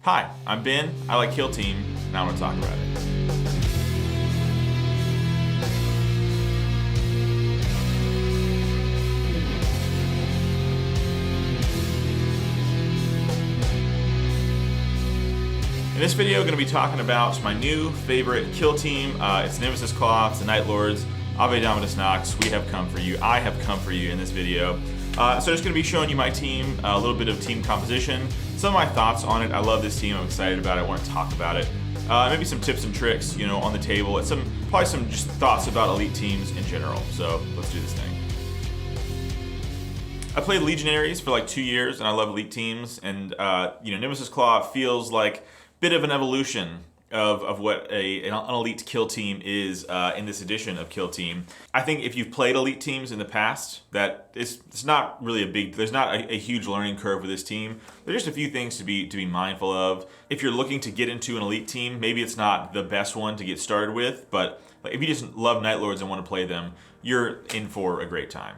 Hi, I'm Ben, I like Kill Team, and I want to talk about it. In this video, I'm going to be talking about my new favorite kill team. It's Nemesis Claw, it's the Night Lords, Ave Dominus Nox. We have come for you. I have come for you in this video. So I'm just going to be showing you my team, a little bit of team composition, some of my thoughts on it. I love this team. I'm excited about it. I want to talk about it. Maybe some tips and tricks, on the table, and probably some just thoughts about elite teams in general. So let's do this thing. I played Legionaries for like 2 years, and I love elite teams. And Nemesis Claw feels like bit of an evolution of what an elite kill team is in this edition of Kill Team. I think if you've played elite teams in the past, that it's not really there's not a huge learning curve with this team. There's just a few things to be mindful of. If you're looking to get into an elite team, maybe it's not the best one to get started with, but if you just love Night Lords and want to play them, you're in for a great time.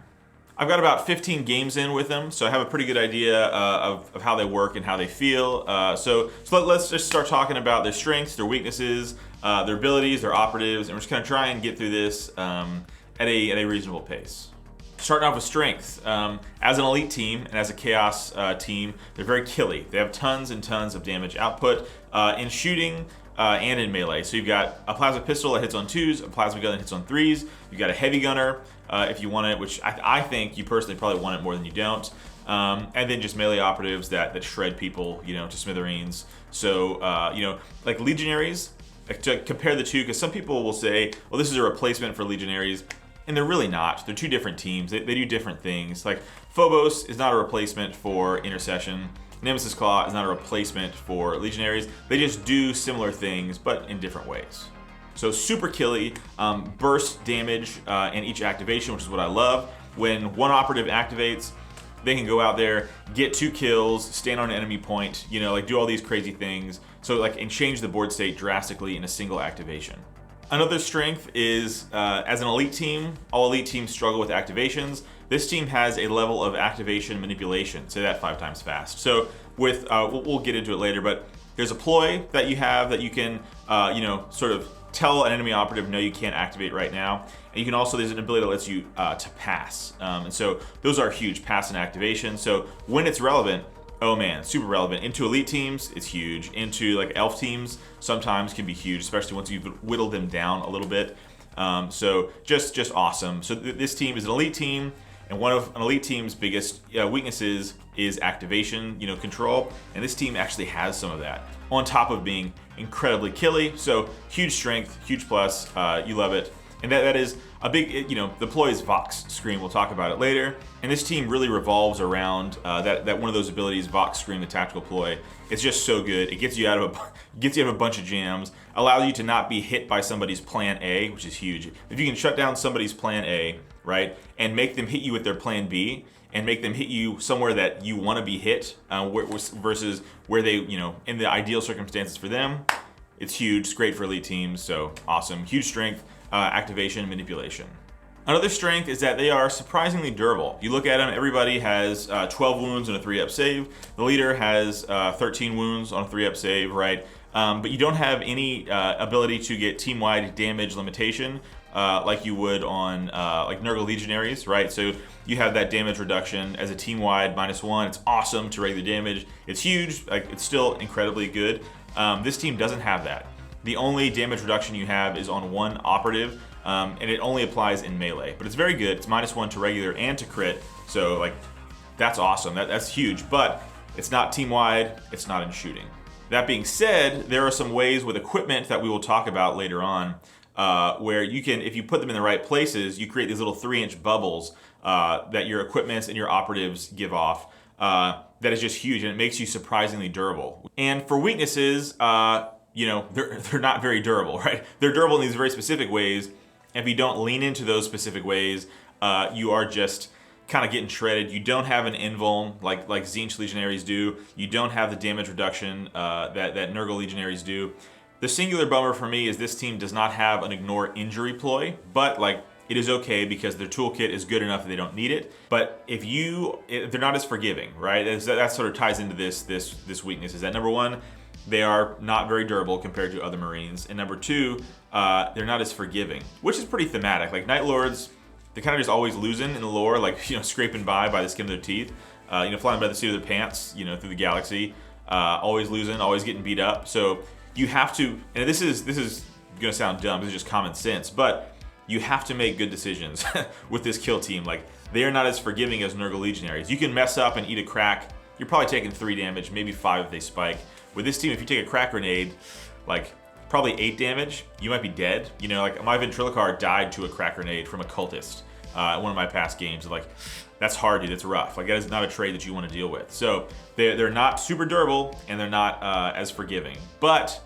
I've got about 15 games in with them, so I have a pretty good idea of how they work and how they feel. So let's just start talking about their strengths, their weaknesses, their abilities, their operatives, and we're just going to try and get through this at a reasonable pace. Starting off with strength, as an elite team and as a chaos team, they're very killy. They have tons and tons of damage output in shooting and in melee. So you've got a plasma pistol that hits on 2s, a plasma gun that hits on 3s. You've got a heavy gunner if you want it, which I think you personally probably want it more than you don't. And then just melee operatives that shred people, to smithereens. So like Legionaries, to compare the two, because some people will say, well, this is a replacement for Legionaries. And they're really not. They're two different teams. They do different things. Like Phobos is not a replacement for Intercession. Nemesis Claw is not a replacement for Legionaries. They just do similar things, but in different ways. So super killy, burst damage in each activation, which is what I love. When one operative activates, they can go out there, get 2 kills, stand on an enemy point, do all these crazy things. So and change the board state drastically in a single activation. Another strength is, as an elite team, all elite teams struggle with activations. This team has a level of activation manipulation. Say that 5 times fast. So with, we'll get into it later, but there's a ploy that you have that you can, sort of tell an enemy operative, no, you can't activate right now. And you can also, there's an ability that lets you to pass. And so those are huge, pass and activation. So when it's relevant, oh man, super relevant. Into elite teams, it's huge. Into elf teams, sometimes can be huge, especially once you've whittled them down a little bit. So just awesome. So this team is an elite team, and one of an elite team's biggest weaknesses is activation, control. And this team actually has some of that, on top of being incredibly killy. So huge strength, huge plus. You love it. And that is a big, the ploy is Vox Scream. We'll talk about it later. And this team really revolves around that one of those abilities, Vox Scream, the tactical ploy. It's just so good. It gets you out of a bunch of jams, allows you to not be hit by somebody's plan A, which is huge. If you can shut down somebody's plan A, right, and make them hit you with their plan B, and make them hit you somewhere that you want to be hit, versus where they, in the ideal circumstances for them, it's huge. It's great for elite teams. So awesome. Huge strength. Activation, manipulation. Another strength is that they are surprisingly durable. You look at them, everybody has 12 wounds and a 3-up save. The leader has 13 wounds on a 3-up save, right? But you don't have any ability to get team-wide damage limitation like you would on like Nurgle Legionaries, right? So you have that damage reduction as a team-wide -1. It's awesome to regular damage. It's huge, it's still incredibly good. This team doesn't have that. The only damage reduction you have is on one operative, and it only applies in melee. But it's very good. It's -1 to regular and to crit, so that's awesome. That's huge, but it's not team-wide, it's not in shooting. That being said, there are some ways with equipment that we will talk about later on, where you can, if you put them in the right places, you create these little 3-inch bubbles that your equipments and your operatives give off. That is just huge, and it makes you surprisingly durable. And for weaknesses, they're not very durable, right? They're durable in these very specific ways. If you don't lean into those specific ways, you are just kind of getting shredded. You don't have an invuln like Tzeentch Legionaries do. You don't have the damage reduction that Nurgle Legionaries do. The singular bummer for me is this team does not have an ignore injury ploy, but it is okay because their toolkit is good enough that they don't need it. But they're not as forgiving, right? That sort of ties into this weakness. Is that number one? they are not very durable compared to other Marines. And number two, they're not as forgiving, which is pretty thematic. Like Night Lords, they're kind of just always losing in the lore, like, scraping by the skin of their teeth, flying by the seat of their pants, through the galaxy, always losing, always getting beat up. So you have to, and this is gonna sound dumb, this is just common sense, but you have to make good decisions with this kill team. Like, they are not as forgiving as Nurgle Legionaries. You can mess up and eat a crack, you're probably taking 3 damage, maybe 5 if they spike. With this team, if you take a crack grenade, like probably 8 damage, you might be dead. Like my Ventriloquist died to a crack grenade from a cultist in one of my past games. Like, that's hard, dude, that's rough. Like, that is not a trade that you want to deal with. So they're not super durable, and they're not as forgiving. But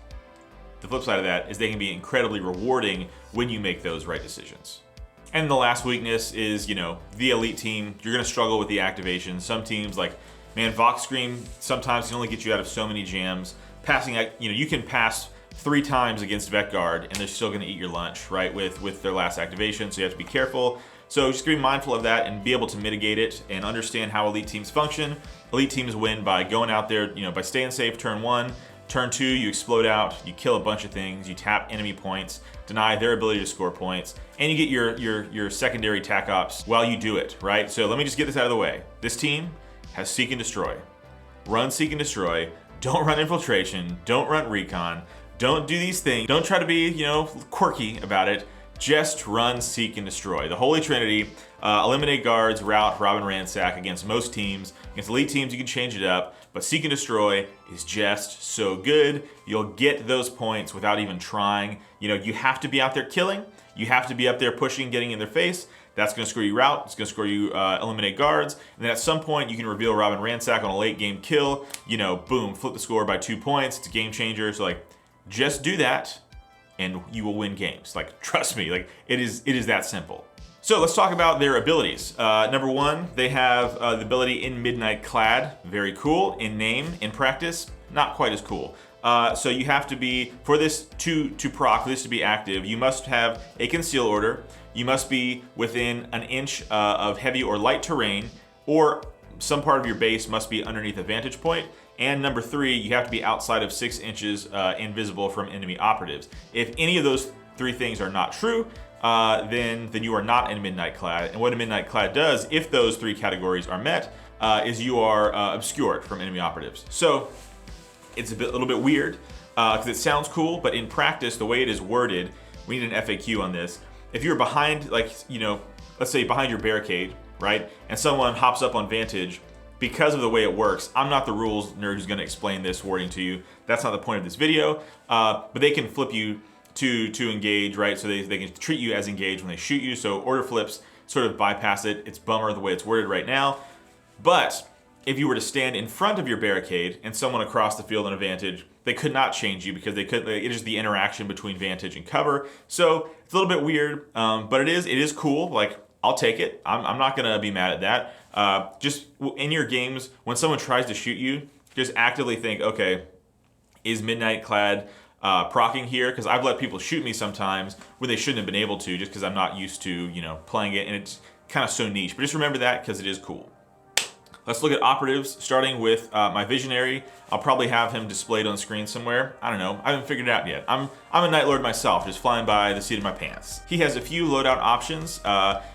the flip side of that is they can be incredibly rewarding when you make those right decisions. And the last weakness is, the elite team, you're gonna struggle with the activation. Some teams, like, man, Vox Scream sometimes can only get you out of so many jams. Passing, you can pass 3 times against Vet Guard and they're still gonna eat your lunch, right, with their last activation, so you have to be careful. So just be mindful of that and be able to mitigate it and understand how elite teams function. Elite teams win by going out there, by staying safe turn 1. Turn 2, you explode out, you kill a bunch of things, you tap enemy points, deny their ability to score points, and you get your secondary tac ops while you do it, right? So let me just get this out of the way. This team has Seek and Destroy. Run Seek and Destroy. Don't run Infiltration. Don't run Recon. Don't do these things. Don't try to be, quirky about it. Just run Seek and Destroy. The Holy Trinity, eliminate guards, rout, rob, and ransack against most teams. Against elite teams, you can change it up, but Seek and Destroy is just so good. You'll get those points without even trying. You have to be out there killing. You have to be up there pushing, getting in their face. That's going to score you rout. It's going to score you eliminate guards. And then at some point, you can reveal rob and ransack on a late game kill. Boom, flip the score by 2 points. It's a game changer. So, just do that, and you will win games. Trust me, it is that simple. So let's talk about their abilities. Number 1, they have the ability in Midnight Clad. Very cool. In name, in practice, not quite as cool. So you have to be, for this to proc, for this to be active, you must have a conceal order. You must be within an inch of heavy or light terrain, or some part of your base must be underneath a vantage point. And number 3, you have to be outside of 6 inches invisible from enemy operatives. If any of those 3 things are not true, then you are not in Midnight Clad. And what a Midnight Clad does, if those 3 categories are met, is you are obscured from enemy operatives. So it's a little bit weird because it sounds cool, but in practice, the way it is worded, we need an FAQ on this. If you're behind, let's say behind your barricade, right, and someone hops up on vantage, because of the way it works, I'm not the rules nerd who's going to explain this wording to you. That's not the point of this video. But they can flip you to engage, right? So they can treat you as engaged when they shoot you. So order flips sort of bypass it. It's bummer the way it's worded right now. But if you were to stand in front of your barricade and someone across the field on a vantage, they could not change you because it is the interaction between vantage and cover. So it's a little bit weird, but it is cool. I'll take it. I'm not gonna be mad at that. Just in your games, when someone tries to shoot you, just actively think, okay, is Midnight Clad procking here? Because I've let people shoot me sometimes where they shouldn't have been able to, just because I'm not used to playing it, and it's kind of so niche. But just remember that because it is cool. Let's look at operatives, starting with my Visionary. I'll probably have him displayed on screen somewhere. I don't know. I haven't figured it out yet. I'm a Night Lord myself, just flying by the seat of my pants. He has a few loadout options,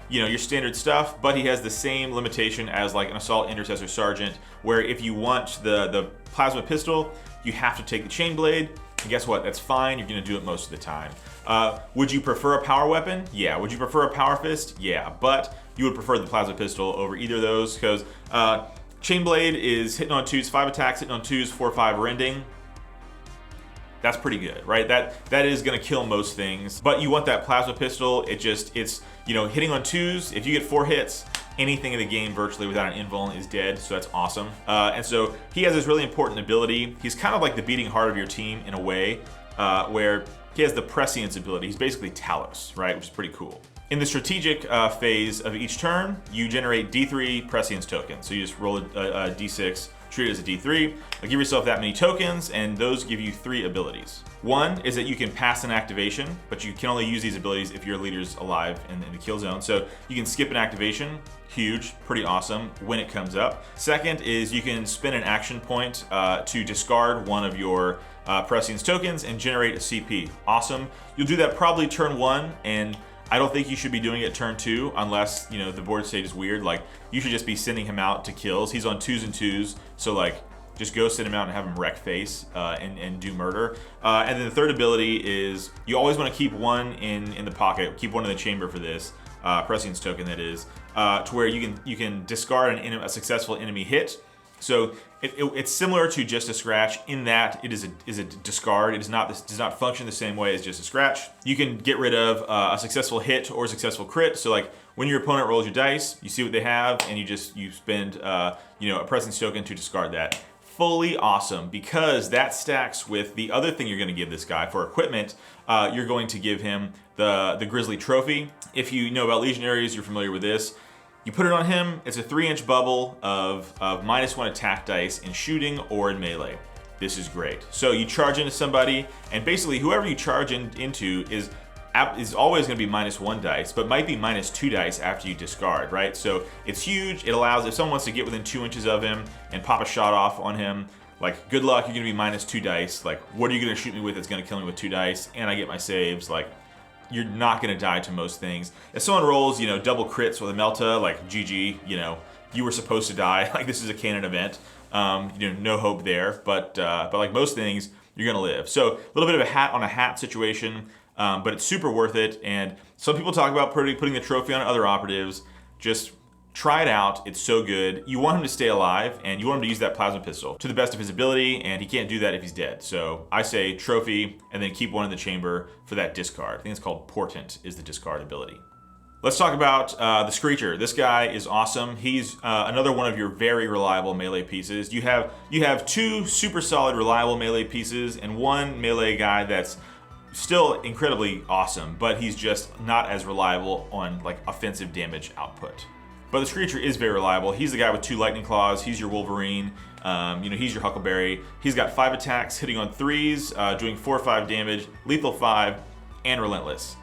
your standard stuff, but he has the same limitation as an Assault Intercessor Sergeant, where if you want the plasma pistol, you have to take the chain blade. And guess what? That's fine. You're going to do it most of the time. Would you prefer a power weapon? Yeah. Would you prefer a power fist? Yeah. But you would prefer the plasma pistol over either of those because chain blade is hitting on 2s, 5 attacks, hitting on 2s, 4-5 rending. That's pretty good, right? That is going to kill most things. But you want that plasma pistol. It's hitting on 2s. If you get 4 hits, anything in the game virtually without an invuln is dead, so that's awesome. And so he has this really important ability. He's kind of like the beating heart of your team in a way, where he has the prescience ability. He's basically Talos, right? Which is pretty cool. In the strategic phase of each turn, you generate D3 prescience tokens. So you just roll a D6 treat it as a D3. Give yourself that many tokens, and those give you 3 abilities. One is that you can pass an activation, but you can only use these abilities if your leader's alive in the kill zone. So you can skip an activation, huge, pretty awesome, when it comes up. Second is you can spend an action point to discard one of your prescience tokens and generate a CP. Awesome. You'll do that probably turn 1, and I don't think you should be doing it turn 2 unless, you know, the board state is weird. Like, you should just be sending him out to kills. He's on 2s and 2s, so like, just go send him out and have him wreck face and do murder. And then the third ability is you always want to keep one in the pocket, keep one in the chamber for this prescience token, that is, to where you can discard a successful enemy hit. So it's similar to just a scratch in that it is a discard. It does not function the same way as just a scratch. You can get rid of a successful hit or a successful crit. So like when your opponent rolls your dice, you see what they have, and you spend a presence token to discard that. Fully awesome, because that stacks with the other thing you're going to give this guy for equipment. You're going to give him the Grizzly Trophy. If you know about Legionaries, you're familiar with this. You put it on him, it's a 3-inch bubble of -1 attack dice in shooting or in melee. This is great. So you charge into somebody, and basically whoever you charge into is always going to be -1 dice, but might be -2 dice after you discard, right? So it's huge. It allows, if someone wants to get within 2 inches of him and pop a shot off on him, like, good luck, you're going to be -2 dice. Like, what are you going to shoot me with that's going to kill me with 2 dice? And I get my saves. Like, you're not going to die to most things. If someone rolls, double crits with a Melta, like, GG, you were supposed to die. Like, this is a canon event. No hope there. But like most things, you're going to live. So a little bit of a hat on a hat situation, but it's super worth it. And some people talk about putting the trophy on other operatives. Just try it out. It's so good. You want him to stay alive, and you want him to use that plasma pistol to the best of his ability, and he can't do that if he's dead. So I say trophy, and then keep one in the chamber for that discard. I think it's called Portent is the discard ability. Let's talk about the Screecher. This guy is awesome. He's another one of your very reliable melee pieces. You have 2 super solid reliable melee pieces and 1 melee guy that's still incredibly awesome, but he's just not as reliable on like offensive damage output. But the Screecher is very reliable. He's the guy with 2 lightning claws. He's your Wolverine. He's your Huckleberry. He's got 5 attacks, hitting on 3s, doing 4 or 5 damage, lethal 5, and relentless.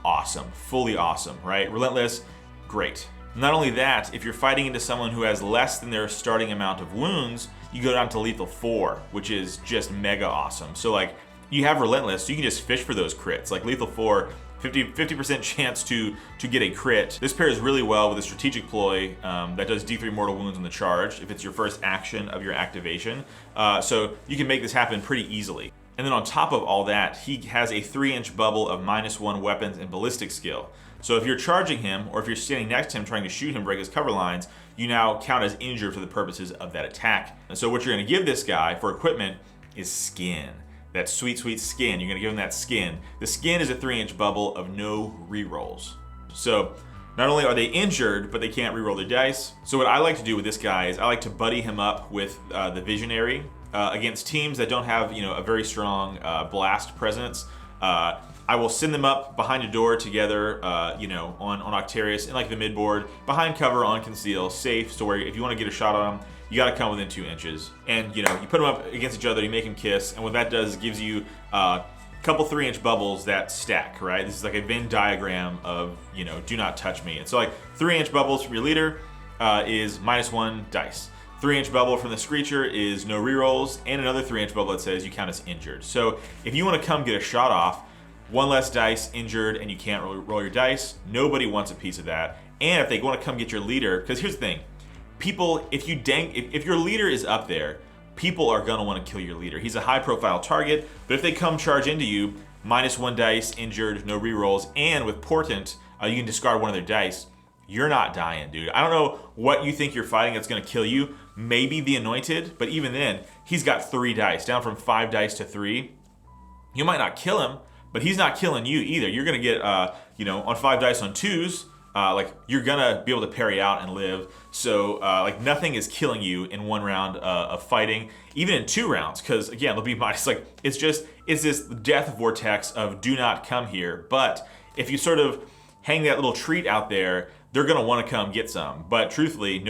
Awesome, fully awesome, right? Relentless, great. Not only that, if you're fighting into someone who has less than their starting amount of wounds, you go down to lethal 4, which is just mega awesome. So like, you have relentless, so you can just fish for those crits. Like lethal 4, 50% chance to get a crit. This pairs really well with a strategic ploy that does D3 mortal wounds on the charge if it's your first action of your activation. So you can make this happen pretty easily. And then on top of all that, he has a 3-inch bubble of -1 weapons and ballistic skill. So if you're charging him, or if you're standing next to him trying to shoot him, break his cover lines, you now count as injured for the purposes of that attack. And so what you're going to give this guy for equipment is skin. That sweet, sweet skin. You're going to give him that skin. The skin is a 3-inch bubble of no rerolls. So not only are they injured, but they can't reroll their dice. So what I like to do with this guy is I like to buddy him up with the Visionary against teams that don't have a very strong blast presence. I will send them up behind a door together, on Octarius in like the midboard, behind cover, on conceal, safe, so where if you want to get a shot on them, you got to come within 2 inches. And you put them up against each other, you make them kiss, and what that does is gives you a couple 3-inch bubbles that stack, right? This is like a Venn diagram of, do not touch me. And so like 3-inch bubbles from your leader is -1 dice. 3-inch bubble from the Screecher is no rerolls, and another 3-inch bubble that says you count as injured. So if you want to come get a shot off, 1 less dice, injured, and you can't roll your dice, nobody wants a piece of that. And if they want to come get your leader, because here's the thing, people, if your leader is up there, people are gonna want to kill your leader. He's a high-profile target, but if they come charge into you, -1 dice, injured, no rerolls, and with Portent, you can discard one of their dice, you're not dying, dude. I don't know what you think you're fighting that's gonna kill you. Maybe the Anointed, but even then, he's got 3 dice, down from 5 dice to 3. You might not kill him, but he's not killing you either. You're gonna get, on 5 dice on 2s, you're gonna be able to parry out and live. So nothing is killing you in 1 round of fighting, even in 2 rounds, because again, they'll be minus, it's this death vortex of do not come here. But if you sort of hang that little treat out there, they're gonna want to come get some. But truthfully,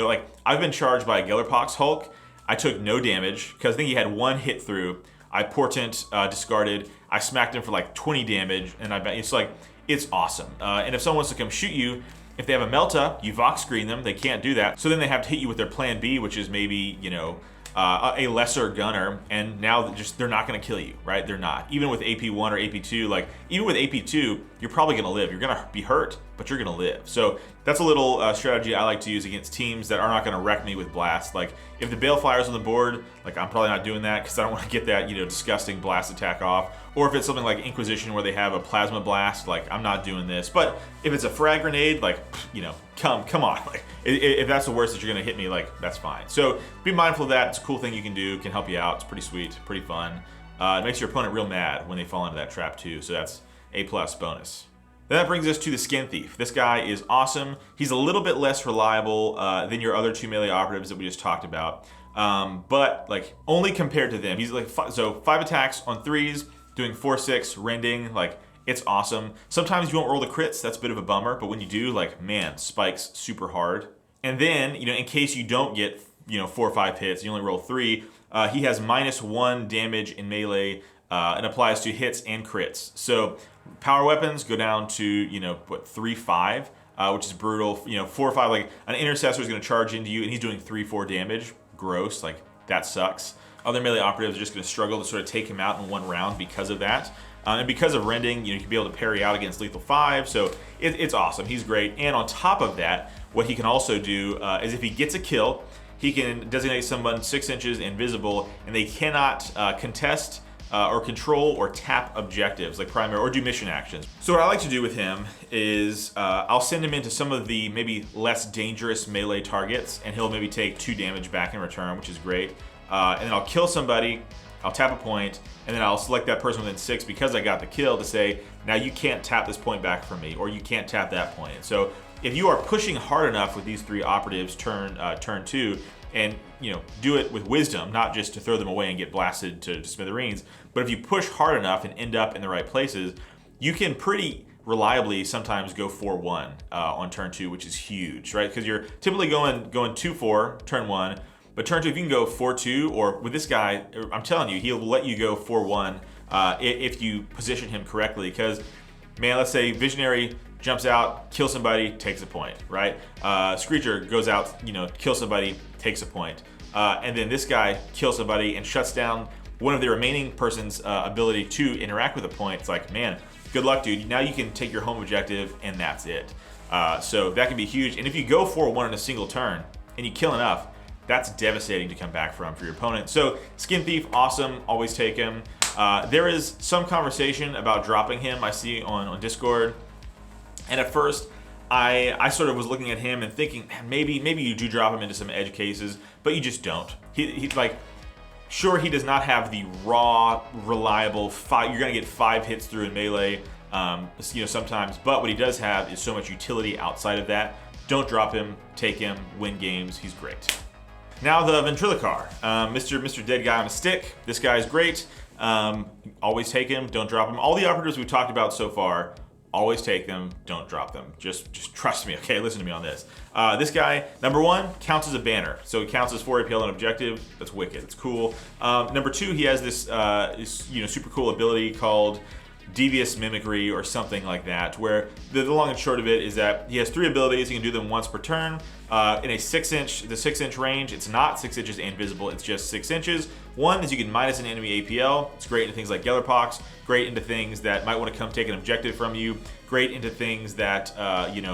I've been charged by a Gellerpox Hulk. I took no damage because I think he had 1 hit through. I portent discarded. I smacked him for like 20 damage, and it's like, it's awesome. And if someone wants to come shoot you, if they have a melt up, you Vox screen them. They can't do that. So then they have to hit you with their plan B, which is maybe, you know, a lesser gunner, and now they're not going to kill you, right? They're not. Even with AP1 or AP2, like even with AP2, you're probably going to live. You're going to be hurt, but you're going to live. So that's a little strategy I like to use against teams that are not going to wreck me with blast. Like if the Baleflyer's on the board, like I'm probably not doing that because I don't want to get that, you know, disgusting blast attack off. Or if it's something like Inquisition where they have a plasma blast, like I'm not doing this. But if it's a frag grenade, like, you know, come on. Like if that's the worst that you're gonna hit me, like that's fine. So be mindful of that. It's a cool thing you can do, can help you out. It's pretty sweet, pretty fun. It makes your opponent real mad when they fall into that trap too. So that's A+ bonus. Then that brings us to the Skin Thief. This guy is awesome. He's a little bit less reliable than your other 2 melee operatives that we just talked about. But like only compared to them, he's like 5 attacks on 3s, doing 4/6 rending, like it's awesome. Sometimes you won't roll the crits, that's a bit of a bummer, but when you do, like man, spikes super hard. And then, you know, in case you don't get, you know, 4 or 5 hits, you only roll 3, he has -1 damage in melee and applies to hits and crits. So power weapons go down to, you know, what, 3/5, which is brutal. You know, 4 or 5, like an intercessor is going to charge into you and he's doing 3-4 damage. Gross, like that sucks. Other melee operatives are just going to struggle to sort of take him out in 1 round because of that. And because of rending, you know, you can be able to parry out against lethal 5, so it's awesome. He's great. And on top of that, what he can also do is if he gets a kill, he can designate someone 6 inches invisible, and they cannot contest or control or tap objectives like primary or do mission actions. So what I like to do with him is I'll send him into some of the maybe less dangerous melee targets, and he'll maybe take 2 damage back in return, which is great. And then I'll kill somebody, I'll tap a point, and then I'll select that person within 6 because I got the kill to say, now you can't tap this point back from me, or you can't tap that point. So if you are pushing hard enough with these 3 operatives turn 2, and you know, do it with wisdom, not just to throw them away and get blasted to smithereens, but if you push hard enough and end up in the right places, you can pretty reliably sometimes go 4-1 on turn 2, which is huge, right? Because you're typically going 2-4 turn 1, but turn 2, if you can go 4-2, or with this guy, I'm telling you, he'll let you go 4-1 if you position him correctly. Because, man, let's say Visionary jumps out, kills somebody, takes a point, right? Screecher goes out, you know, kills somebody, takes a point. And then this guy kills somebody and shuts down one of the remaining person's ability to interact with a point. It's like, man, good luck, dude. Now you can take your home objective, and that's it. So that can be huge. And if you go 4-1 in a single turn, and you kill enough, that's devastating to come back from for your opponent. So Skin Thief, awesome, always take him. There is some conversation about dropping him, I see on Discord. And at first, I sort of was looking at him and thinking, man, maybe you do drop him into some edge cases, but you just don't. He's like, sure, he does not have the raw, reliable, you're gonna get 5 hits through in melee, you know, sometimes, but what he does have is so much utility outside of that. Don't drop him, take him, win games, he's great. Now the Ventriloquar, Mr. Dead Guy on a Stick. This guy is great. Always take him, don't drop him. All the operatives we've talked about so far, always take them, don't drop them. Just trust me, okay? Listen to me on this. This guy, number 1, counts as a banner. So he counts as 4 APL on objective. That's wicked, it's cool. Number 2, he has this super cool ability called Devious Mimicry or something like that, where the long and short of it is that he has 3 abilities. He can do them once per turn. In a 6-inch range, it's not 6 inches and visible, it's just 6 inches. 1 is you can minus an enemy APL. It's great into things like Gellerpox, great into things that might want to come take an objective from you, great into things that,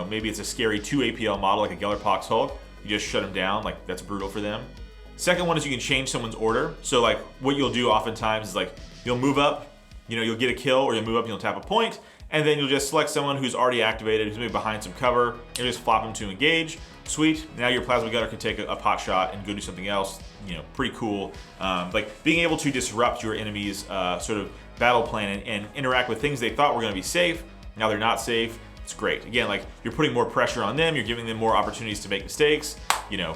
maybe it's a scary 2 APL model like a Gellerpox Hulk. You just shut them down, like that's brutal for them. Second one is you can change someone's order. So like what you'll do oftentimes is like you'll move up, you'll get a kill, or you'll move up and you'll tap a point, and then you'll just select someone who's already activated, who's maybe behind some cover, and just flop them to engage. Sweet, now your Plasma Gunner can take a pot shot and go do something else, pretty cool. Like being able to disrupt your enemy's sort of battle plan and interact with things they thought were gonna be safe, now they're not safe, it's great. Again, like you're putting more pressure on them, you're giving them more opportunities to make mistakes, A+,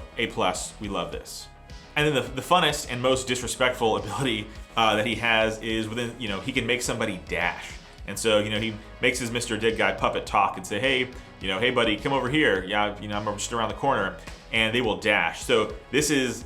we love this. And then the funnest and most disrespectful ability that he has is within, he can make somebody dash. And so, he makes his Mr. Dead Guy puppet talk and say, hey, hey buddy, come over here. Yeah, I'm just around the corner, and they will dash. So this is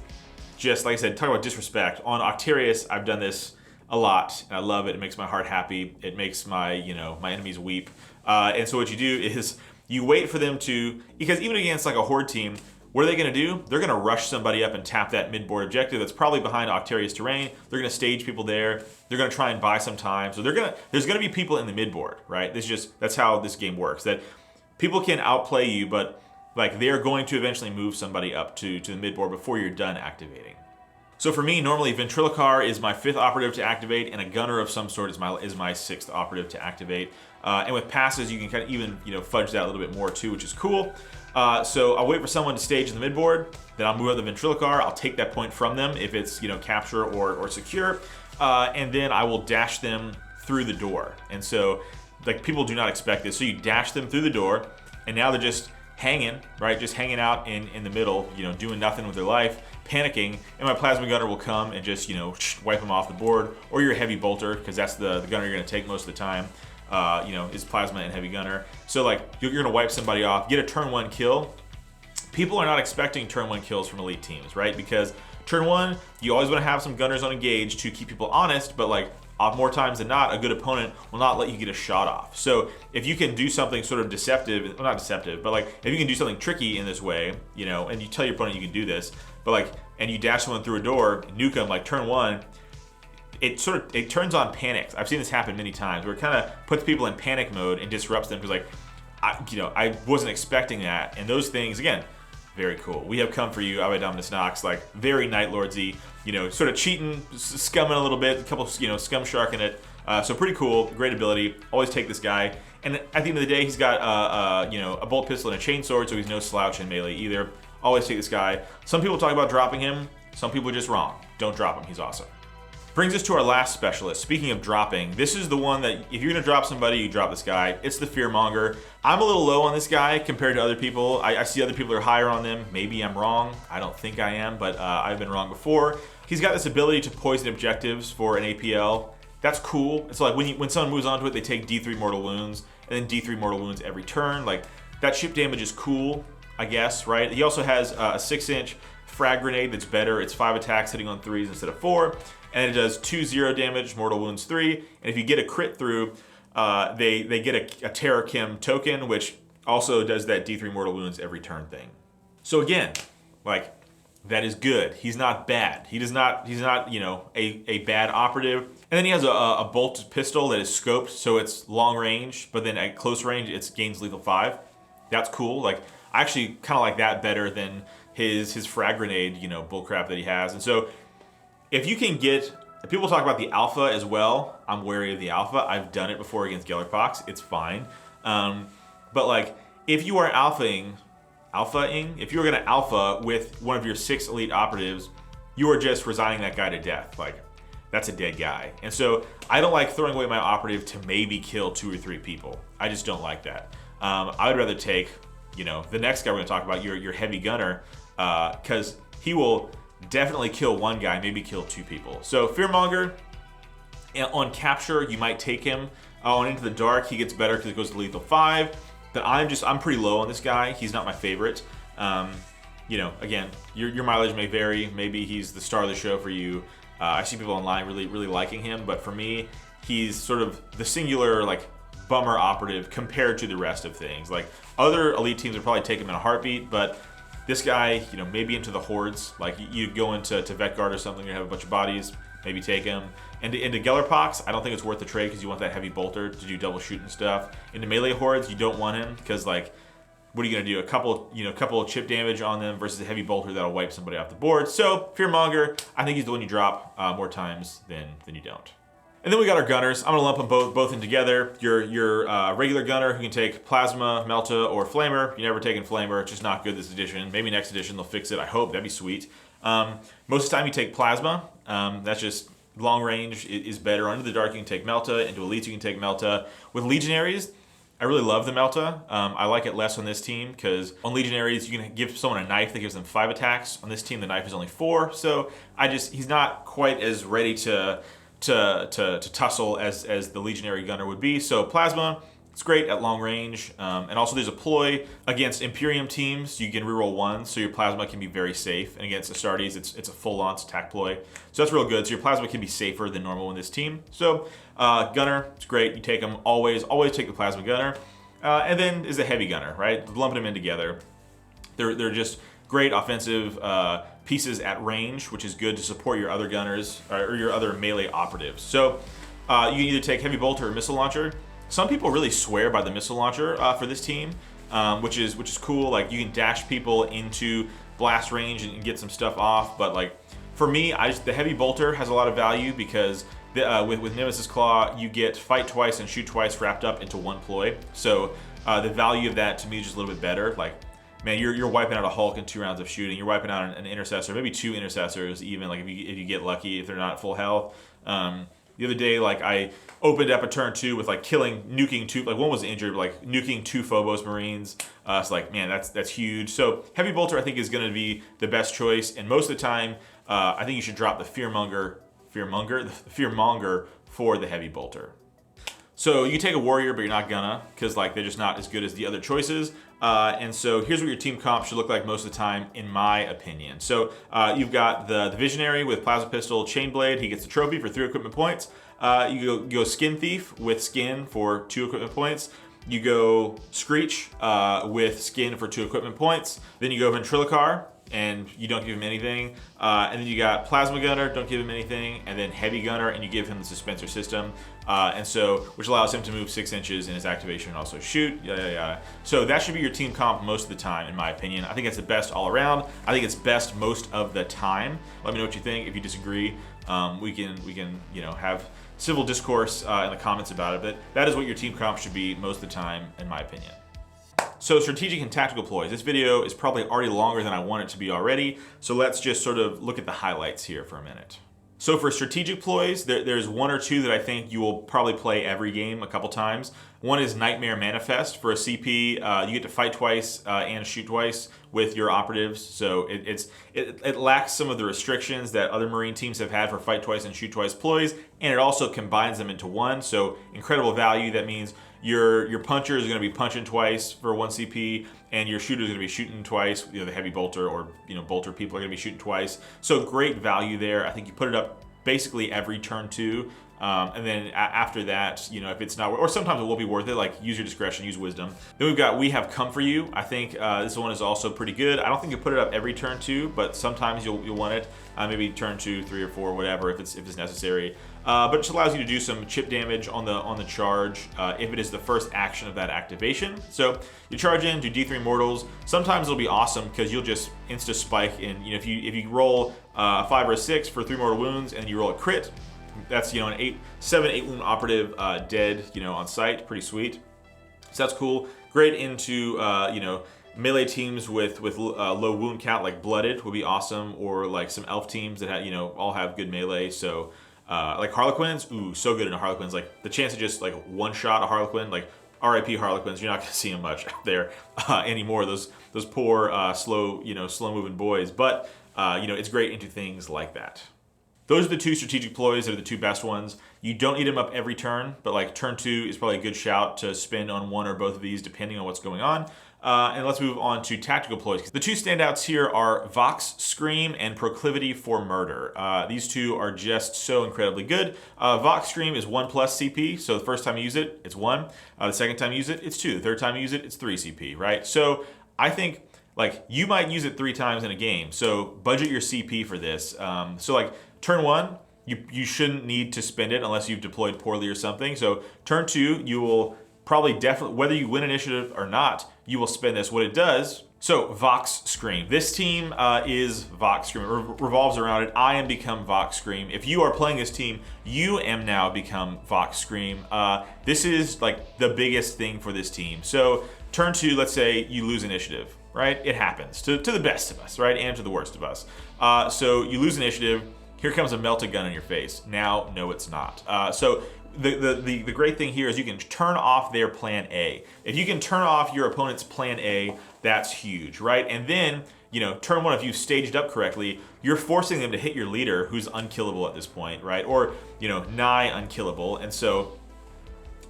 just, like I said, talk about disrespect. On Octarius, I've done this a lot, and I love it. It makes my heart happy. It makes my, my enemies weep. And so what you do is you wait for them to, because even against like a horde team, what are they going to do? They're going to rush somebody up and tap that mid-board objective that's probably behind Octarius terrain. They're going to stage people there. They're going to try and buy some time. So there's going to be people in the mid-board, right? That's how this game works. That people can outplay you, but like they're going to eventually move somebody up to the mid-board before you're done activating. So for me, normally Ventriloquar is my 5th operative to activate, and a gunner of some sort is my 6th operative to activate. And with passes, you can kind of even fudge that a little bit more too, which is cool. So I'll wait for someone to stage in the midboard, then I'll move up the Ventriloquar. I'll take that point from them if it's capture or secure, and then I will dash them through the door. And so like people do not expect this, so you dash them through the door, and now they're just hanging, right? Just hanging out in the middle, doing nothing with their life, panicking, and my plasma gunner will come and just wipe them off the board, or your heavy bolter, because that's the gunner you're going to take most of the time. Is plasma and heavy gunner. So like you're gonna wipe somebody off, get a turn 1 kill. People are not expecting turn 1 kills from elite teams, right? Because turn 1, you always want to have some gunners on engage to keep people honest, but like more times than not, a good opponent will not let you get a shot off. So if you can do something sort of deceptive, well, not deceptive, but like if you can do something tricky in this way, and you tell your opponent you can do this, but like, and you dash someone through a door, nuke them like turn 1, it turns on panics. I've seen this happen many times where it kind of puts people in panic mode and disrupts them because like, I wasn't expecting that. And those things, again, very cool. We have come for you, Awe Dominus Nox, like very Night Lordsy, sort of cheating, scumming a little bit, a couple, scum sharking it. So pretty cool, great ability. Always take this guy. And at the end of the day, he's got a bolt pistol and a chainsword, so he's no slouch in melee either. Always take this guy. Some people talk about dropping him. Some people are just wrong. Don't drop him. He's awesome. Brings us to our last specialist. Speaking of dropping, this is the one that if you're gonna drop somebody, you drop this guy. It's the Fearmonger. I'm a little low on this guy compared to other people. I see other people are higher on them. Maybe I'm wrong. I don't think I am, but I've been wrong before. He's got this ability to poison objectives for an APL. That's cool. It's like when someone moves onto it, they take D3 mortal wounds, and then D3 mortal wounds every turn. Like that ship damage is cool, I guess, right? He also has a 6-inch frag grenade that's better. It's 5 attacks hitting on 3s instead of 4. And it does 2-0 damage, mortal wounds 3. And if you get a crit through, they get a Terror Chem token, which also does that D3 mortal wounds every turn thing. So again, like that is good. He's not bad. He's not a bad operative. And then he has a bolt pistol that is scoped, so it's long range, but then at close range it gains lethal 5. That's cool. Like I actually kind of like that better than his frag grenade, bullcrap that he has. And so if you can get, people talk about the alpha as well. I'm wary of the alpha. I've done it before against Gellerpox. It's fine. But like, if you are alphaing, if you're gonna alpha with one of your 6 elite operatives, you are just resigning that guy to death. Like, that's a dead guy. And so I don't like throwing away my operative to maybe kill 2 or 3 people. I just don't like that. I would rather take, the next guy we're gonna talk about, your heavy gunner, because he will definitely kill 1 guy, maybe kill 2 people. So Fearmonger, on capture, you might take him. On Into the Dark, he gets better because it goes to lethal 5. But I'm pretty low on this guy. He's not my favorite. Again, your mileage may vary. Maybe he's the star of the show for you. I see people online really liking him, but for me, he's sort of the singular like bummer operative compared to the rest of things. Like other elite teams would probably take him in a heartbeat, but this guy, maybe into the hordes, like you go into Vetguard or something, you have a bunch of bodies, maybe take him. And into Gellerpox, I don't think it's worth the trade because you want that heavy bolter to do double shoot and stuff. Into melee hordes, you don't want him because like, what are you gonna do? A couple of chip damage on them versus a heavy bolter that'll wipe somebody off the board. So Fearmonger, I think he's the one you drop more times than you don't. And then we got our gunners. I'm gonna lump them both in together. Your regular gunner who can take Plasma, Melta, or Flamer. You're never taking Flamer, it's just not good this edition. Maybe next edition they'll fix it, I hope, that'd be sweet. Most of the time you take Plasma. That's just long range is better. Under the Dark you can take Melta, into Elites you can take Melta. With Legionaries, I really love the Melta. I like it less on this team because on Legionaries you can give someone a knife that gives them 5 attacks. On this team the knife is only 4, so he's not quite as ready to tussle as the Legionary gunner would be. So Plasma, It's great at long range, and also there's a ploy against Imperium teams. You can reroll 1, so your plasma can be very safe. And against Astartes, it's a full launch attack ploy, so that's real good. So your plasma can be safer than normal in this team. So gunner, it's great. You take them always take the plasma gunner, and then is the heavy gunner, right? Lumping them in together. They're just great offensive pieces at range, which is good to support your other gunners or your other melee operatives. So you can either take heavy bolter or missile launcher. Some people really swear by the missile launcher for this team, which is cool. Like you can dash people into blast range and get some stuff off. But like for me, the heavy bolter has a lot of value because with Nemesis Claw, you get fight twice and shoot twice wrapped up into one ploy. So the value of that to me is just a little bit better. Like, man, you're wiping out a Hulk in 2 rounds of shooting. You're wiping out an intercessor, maybe 2 intercessors even. Like if you get lucky, if they're not full health. The other day, like I opened up a turn 2 with like nuking 2, like one was injured, but like nuking 2 Phobos Marines. It's like, man, that's huge. So heavy bolter I think is going to be the best choice, and most of the time, I think you should drop the fearmonger for the heavy bolter. So you can take a warrior, but you're not gonna, because like they're just not as good as the other choices. And so here's what your team comp should look like most of the time, in my opinion. So you've got the visionary with plasma pistol, chain blade. He gets the trophy for 3 equipment points. You go skin thief with skin for 2 equipment points. You go screech with skin for 2 equipment points. Then you go ventriloquar, and you don't give him anything. And then you got plasma gunner, don't give him anything, and then heavy gunner, and you give him the dispenser system, and so which allows him to move 6 inches in his activation and also shoot. So that should be your team comp most of the time, in my opinion. I think it's the best all around. I think it's best most of the time. Let me know what you think. If you disagree, we can have civil discourse in the comments about it. But that is what your team comp should be most of the time, in my opinion. So strategic and tactical ploys. This video is probably already longer than I want it to be already, so let's just sort of look at the highlights here for a minute. So for strategic ploys, there's 1 or 2 that I think you will probably play every game a couple times. One is Nightmare Manifest. For a CP, you get to fight twice and shoot twice with your operatives. So it lacks some of the restrictions that other Marine teams have had for fight twice and shoot twice ploys, and it also combines them into one. So incredible value. That means your puncher is going to be punching twice for 1 CP, and your shooter is going to be shooting twice. The heavy bolter or bolter people are going to be shooting twice. So great value there. I think you put it up basically every turn 2. And then after that, if it's not, or sometimes it will be worth it, like use your discretion, use wisdom. Then We Have Come For You. I think this one is also pretty good. I don't think you put it up every turn 2, but sometimes you'll want it. Maybe turn 2, 3, or 4, whatever, if it's necessary. But it just allows you to do some chip damage on the charge if it is the first action of that activation. So you charge in, do D3 mortals. Sometimes it'll be awesome because you'll just insta spike in. If you roll a 5 or a 6 for 3 mortal wounds and you roll a crit, that's an 7-8 wound operative dead on sight. Pretty sweet. So that's cool. Great into melee teams with low wound count, like blooded would be awesome, or like some elf teams that all have good melee. So like Harlequins, so good in a Harlequins. Like the chance to just like one shot a Harlequin, like RIP Harlequins, you're not gonna see them much out there anymore. Those poor slow moving boys. But it's great into things like that. Those are the 2 strategic ploys that are the 2 best ones. You don't need them up every turn, but like turn 2 is probably a good shout to spend on 1 or both of these depending on what's going on. And let's move on to tactical ploys. The 2 standouts here are Vox Scream and Proclivity for Murder. These 2 are just so incredibly good. Vox Scream is 1+ CP, so the first time you use it, it's 1. The second time you use it, it's 2. The third time you use it, it's 3 CP, right? So I think like you might use it 3 times in a game, so budget your CP for this. So like turn 1, you shouldn't need to spend it unless you've deployed poorly or something. So turn 2, you will probably definitely, whether you win initiative or not, you will spend this. What it does, so Vox Scream. This team is Vox Scream. It revolves around it. I am become Vox Scream. If you are playing this team, you am now become Vox Scream. This is like the biggest thing for this team. So turn 2, let's say you lose initiative, right? It happens to the best of us, right? And to the worst of us. So you lose initiative. Here comes a melted gun in your face. Now, no, it's not. So the great thing here is you can turn off their plan A. If you can turn off your opponent's plan A, that's huge, right? And then, turn 1, if you've staged up correctly, you're forcing them to hit your leader, who's unkillable at this point, right? Or, nigh unkillable. And so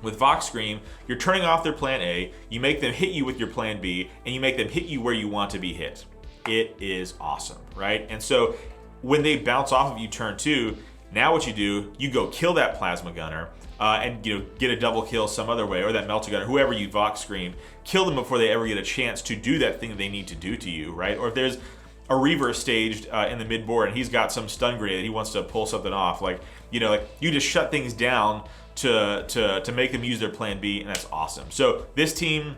With Vox Scream, you're turning off their plan A, you make them hit you with your plan B, and you make them hit you where you want to be hit. It is awesome, right? And so when they bounce off of you turn 2, now what you do, you go kill that plasma gunner, and get a double kill some other way, or that melter gunner, whoever you Vox Scream, kill them before they ever get a chance to do that thing that they need to do to you, right? Or if there's a Reaver staged in the mid board and he's got some stun grenade, he wants to pull something off, like you just shut things down to make them use their plan B, and that's awesome. So this team,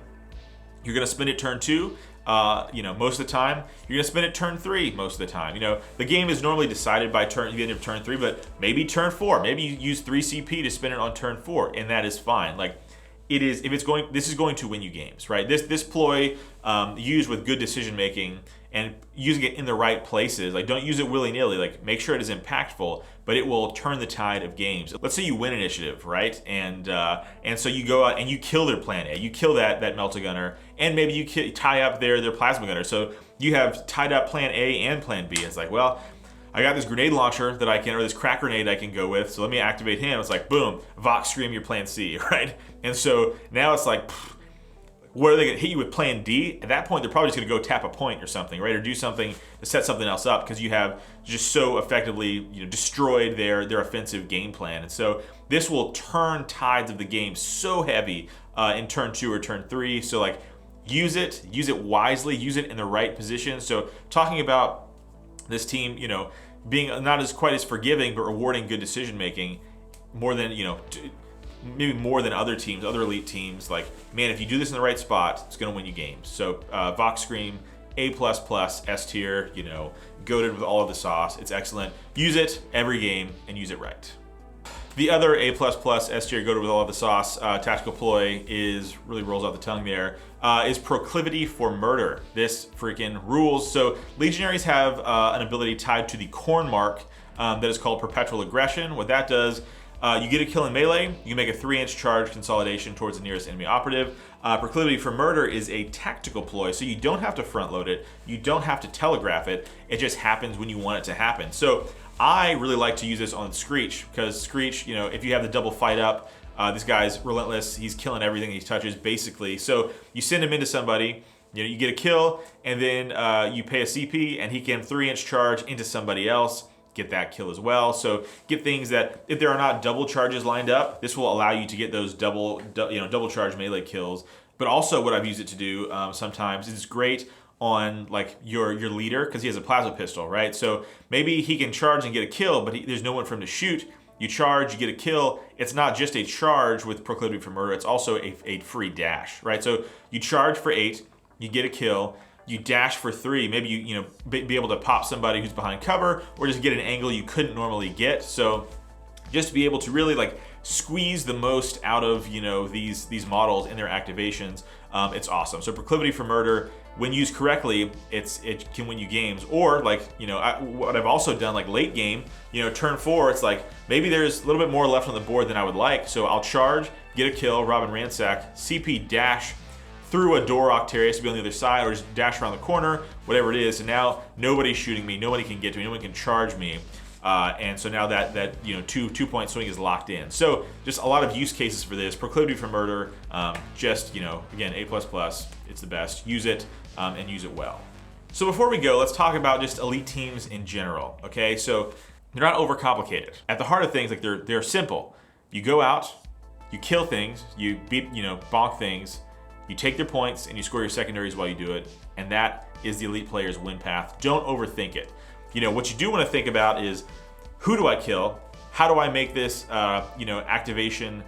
you're gonna spend it turn 2. Most of the time. You're gonna spend it turn 3 most of the time. The game is normally decided by the end of turn 3, but maybe turn 4. Maybe you use 3 CP to spend it on turn 4, and that is fine. Like, it is, this is going to win you games, right? This ploy, used with good decision making and using it in the right places, like don't use it willy-nilly, like make sure it is impactful, but it will turn the tide of games. Let's say you win initiative, right? And so you go out and you kill their plan A, you kill that melta gunner, and maybe you tie up their plasma gunner. So you have tied up plan A and plan B. It's like, well, I got this grenade launcher that or this crack grenade I can go with, so let me activate him. It's like, boom, Vox Scream your plan C, right? And so now it's like, where are they gonna hit you with plan D? At that point, they're probably just gonna go tap a point or something, right? Or do something to set something else up, because you have just so effectively destroyed their offensive game plan. And so this will turn tides of the game so heavy in turn 2 or turn 3. So like, use it wisely, use it in the right position. So talking about this team, being not as quite as forgiving, but rewarding good decision making more than, maybe more than other teams, other elite teams. Like, man, if you do this in the right spot, it's going to win you games. So Vox Scream, A++, S tier, goated with all of the sauce. It's excellent. Use it every game and use it right. The other A++ S tier goated with all of the sauce tactical ploy really rolls off the tongue there, is Proclivity for Murder. This freaking rules. So Legionaries have an ability tied to the corn mark that is called Perpetual Aggression. What that does, you get a kill in melee, you make a 3-inch charge consolidation towards the nearest enemy operative. Proclivity for Murder is a tactical ploy, so you don't have to front load it, you don't have to telegraph it, it just happens when you want it to happen. So I really like to use this on Screech, because Screech, if you have the double fight up, this guy's relentless, he's killing everything he touches basically. So you send him into somebody, you get a kill, and then you pay a CP, and he can 3-inch charge into somebody else, get that kill as well. So get things that, if there are not double charges lined up, this will allow you to get those double charge melee kills. But also what I've used it to do sometimes is great on like your leader, because he has a plasma pistol, right? So maybe he can charge and get a kill, but there's no one for him to shoot. You charge, you get a kill. It's not just a charge with Proclivity for Murder, it's also a free dash, right? So you charge for 8, you get a kill, you dash for 3, maybe you be able to pop somebody who's behind cover, or just get an angle you couldn't normally get. So just to be able to really like squeeze the most out of these models in their activations, it's awesome. So Proclivity for Murder, when used correctly, it can win you games. Or like what I've also done, like late game, turn 4, it's like maybe there's a little bit more left on the board than I would like, so I'll charge, get a kill, rob and ransack, CP dash through a door Octarius to be on the other side, or just dash around the corner, whatever it is, and now nobody's shooting me, nobody can get to me, no one can charge me. And so now that 2 point swing is locked in. So just a lot of use cases for this. Proclivity for Murder, again, A++, it's the best. Use it and use it well. So before we go, let's talk about just elite teams in general, okay? So they're not overcomplicated. At the heart of things, like they're simple. You go out, you kill things, you beat, bonk things, you take their points and you score your secondaries while you do it, and that is the elite player's win path. Don't overthink it. What you do want to think about is, who do I kill? How do I make this, activation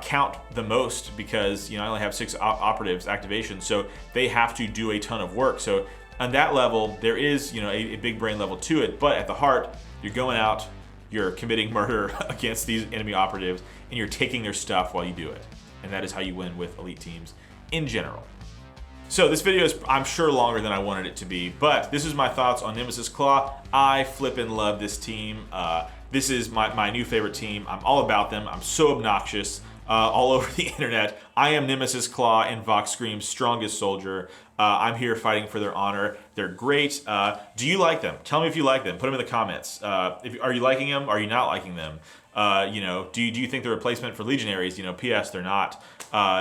count the most? Because, I only have 6 operatives activation, so they have to do a ton of work. So on that level, there is, a big brain level to it. But at the heart, you're going out, you're committing murder against these enemy operatives, and you're taking their stuff while you do it. And that is how you win with elite teams in general. So this video is, I'm sure, longer than I wanted it to be, but this is my thoughts on Nemesis Claw. I flippin' love this team. This is my new favorite team. I'm all about them. I'm so obnoxious all over the internet. I am Nemesis Claw and Vox Scream's strongest soldier. I'm here fighting for their honor. They're great. Do you like them? Tell me if you like them. Put them in the comments. Are you liking them? Are you not liking them? Do you think they're a replacement for Legionaries? P.S. They're not.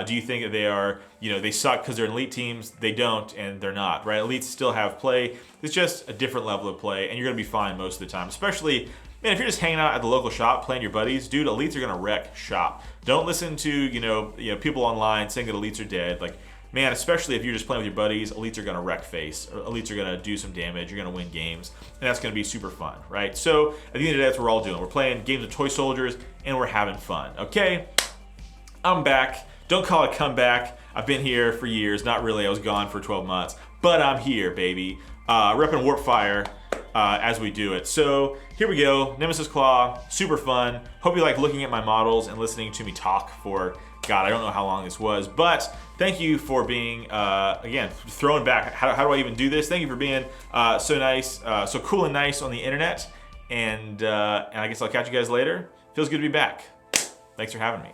Do you think that they are, they suck because they're elite teams? They don't, and they're not, right? Elites still have play. It's just a different level of play, and you're going to be fine most of the time. Especially, man, if you're just hanging out at the local shop playing your buddies, dude, elites are going to wreck shop. Don't listen to, people online saying that elites are dead. Like, man, especially if you're just playing with your buddies, elites are going to wreck face. Or elites are going to do some damage. You're going to win games, and that's going to be super fun, right? So at the end of the day, that's what we're all doing. We're playing games of toy soldiers, and we're having fun, okay? I'm back. Don't call it comeback. I've been here for years. Not really. I was gone for 12 months. But I'm here, baby. Repping Warpfire as we do it. So here we go. Nemesis Claw. Super fun. Hope you like looking at my models and listening to me talk for, God, I don't know how long this was. But thank you for being, again, throwing back. How do I even do this? Thank you for being so nice, so cool and nice on the internet. And I guess I'll catch you guys later. Feels good to be back. Thanks for having me.